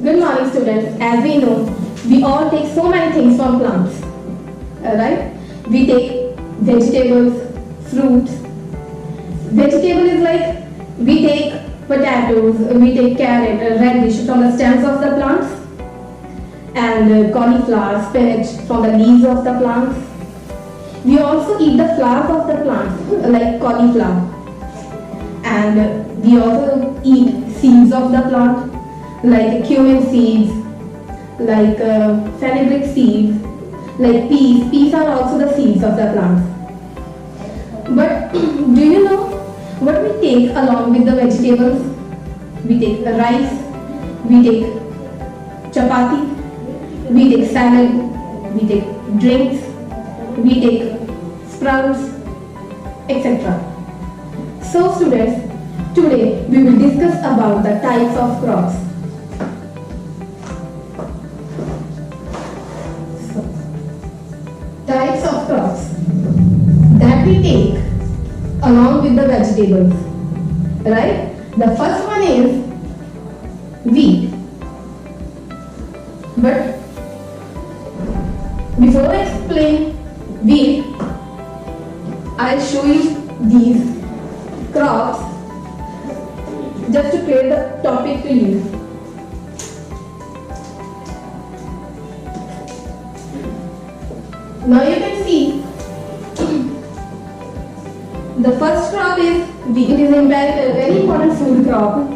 Good morning, students. As we know, we all take so many things from plants. Right? We take vegetables, fruits. Vegetable is like we take potatoes, we take carrot, radish from the stems of the plants, and cauliflower, spinach from the leaves of the plants. We also eat the flowers of the plants, like cauliflower, and we also eat seeds of the plant, like cumin seeds, like fenugreek seeds, like peas. Peas are also the seeds of the plants. But do you know what we take along with the vegetables? We take the rice, we take chapati, we take salad, we take drinks, we take sprouts, etc. So students, today we will discuss about the types of crops. Types of crops that we take along with the vegetables, right? The first one is wheat. But before I explain wheat, I'll show you these crops just to clear the topic to you. Now you can see the first crop is wheat. It is a very important food crop.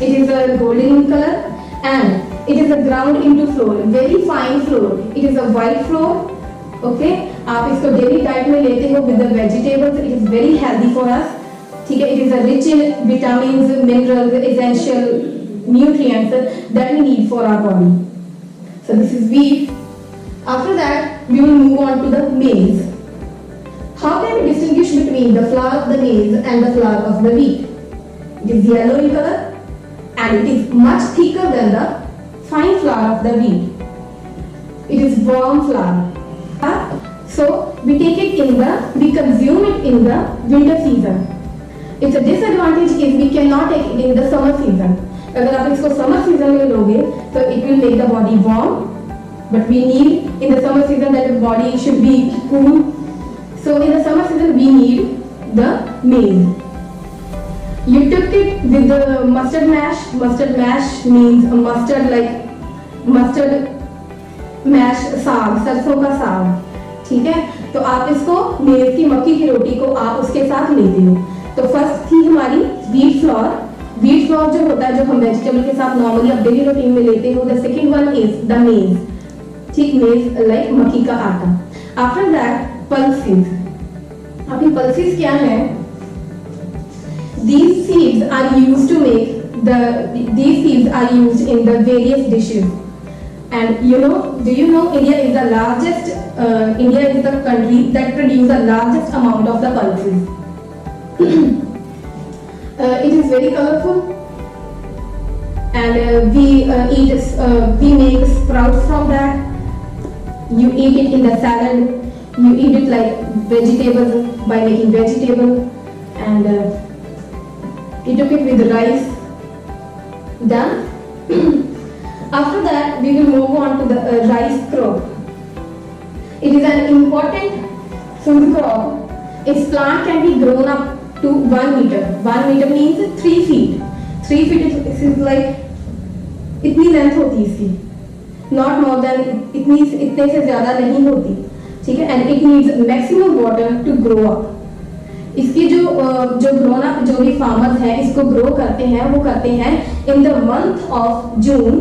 It is a golden in color and it is a ground into flour, very fine flour. It is a white flour. Okay, आप इसको daily diet में लेते हो with the vegetables. It is very healthy for us. ठीक है, it is rich in vitamins, minerals, essential nutrients that we need for our body. So this is wheat. After that, we will move on to the maize. How can we distinguish between the flour of the maize and the flour of the wheat? It is yellow in color and it is much thicker than the fine flour of the wheat. It is warm flour. So we take it we consume it in the winter season. Its a disadvantage is we cannot take it in the summer season. अगर आप इसको summer season में लोगे, so it will make the body warm. But we need in the summer season that the body should be cool. So in the summer season we need the maize. You took it with the mustard mash. Mustard mash means a mustard like mustard mash साग, सरसों का साग. ठीक है, तो आप इसको मेज की मक्की की रोटी को आप उसके साथ लेते हो. तो फर्स्ट थी हमारी व्हीट फ्लोर. व्हीट फ्लोर जो होता है जो हम वेजिटेबल के साथ नॉर्मली आप डेली रूटीन में लेते हो. The second one is the मेज. ठीक, मेज लाइक मक्की का आटा. After that pulses. अभी पल्सेस क्या है? These seeds are used to make these seeds are used in the various dishes. And do you know India is the largest, India is the country that produces the largest amount of the pulses. It is very colorful and we make sprouts from that. You eat it in the salad, you eat it like vegetables by making vegetable, and you took it with rice. Done. After that, we will move on to the rice crop. It is an important food crop. Its plant can be grown up to 1 meter. 1 meter means 3 feet. 3 feet is like इतनी length होती है इसकी. Not more than इतने से ज़्यादा नहीं होती. ठीक है, and it needs maximum water to grow up. इसकी जो ग्रोन अप जो भी फार्मर्स हैं इसको ग्रो करते हैं वो करते हैं in the month of June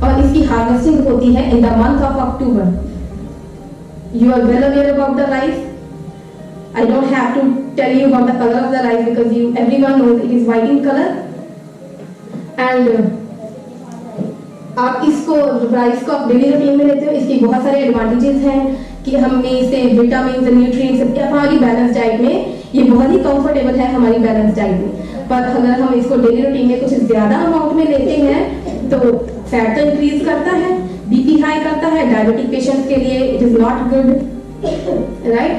और इसकी हार्वेस्टिंग होती है in the month of October. You are well aware about the rice. I don't have to tell you about the colour of the rice because everyone knows it is white in colour. And आप इसको rice को आप daily routine में लेते हो. इसकी बहुत सारे एडवांटेजेस हैं कि हमें इसे विटामिन न्यूट्रिएंट्स हमारी बैलेंस डाइट में ये बहुत ही कंफर्टेबल है हमारी बैलेंस डाइट में. पर अगर हम इसको डेली रूटीन में कुछ ज्यादा अमाउंट में लेते हैं तो फैट तो इंक्रीज करता है, बीपी हाई करता है. डायबिटिक पेशेंट्स के लिए it is not good, right.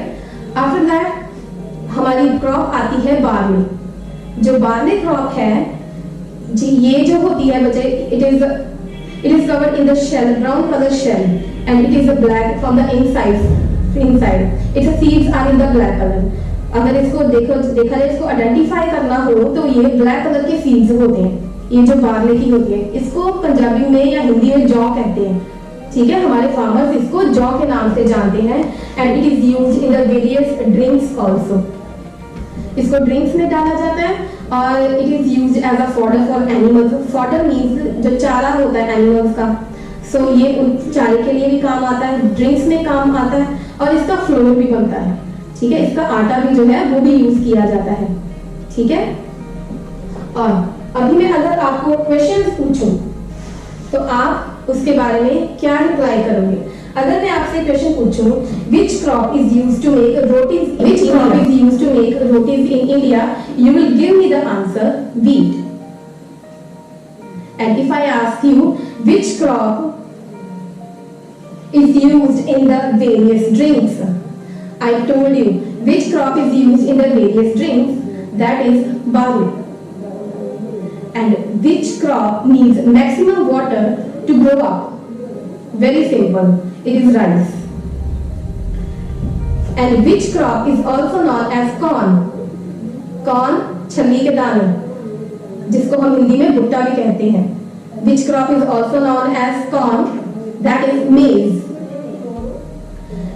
After that हमारी क्रॉप आती है बारले. जो बारले क्रॉप है जी, ये जो होती है बच्चे, it is It is covered in the shell, brown color shell, and it is a black from the inside. Its seeds are in the black color. अगर इसको देखा जाए, इसको आइडेंटिफाई करना हो तो ये ब्लैक कलर के सीड्स होते हैं, ये जो बारले की होती है। इसको पंजाबी में या हिंदी में जौ कहते हैं, ठीक है। हमारे फार्मर्स इसको जौ के नाम से जानते हैं। And it is used in the various drinks also. इसको ड्रिंक्स में डाला जाता है और it is used as a fodder for animals. Fodder means जो चारा होता है एनिमल्स का, सो ये उन चारे के लिए भी काम आता है, ड्रिंक्स में काम आता है, और इसका फ्लोर भी बनता है, ठीक है। इसका आटा भी जो है वो भी यूज किया जाता है, ठीक है। और अभी मैं अगर आपको क्वेश्चंस पूछूं तो आप उसके बारे में क्या रिप्लाई करोगे? अगर मैं आपसे क्वेश्चन पूछूं, which crop is used to make rotis in India, you will give me the answer wheat. And if I ask you which crop is used in the various drinks, I told you which crop is used in the various drinks, that is barley. And which crop needs maximum water to grow up? Very simple, it is rice. And which crop is also known as corn? Corn, छली के दाने, जिसको हम हिंदी में भुट्टा भी कहते हैं। Which crop is also known as corn? That is maize.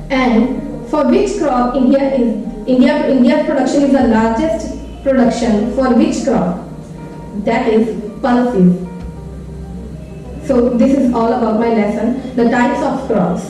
And for which crop India's production is the largest production? For which crop? That is pulses. So this is all about my lesson, the types of crops.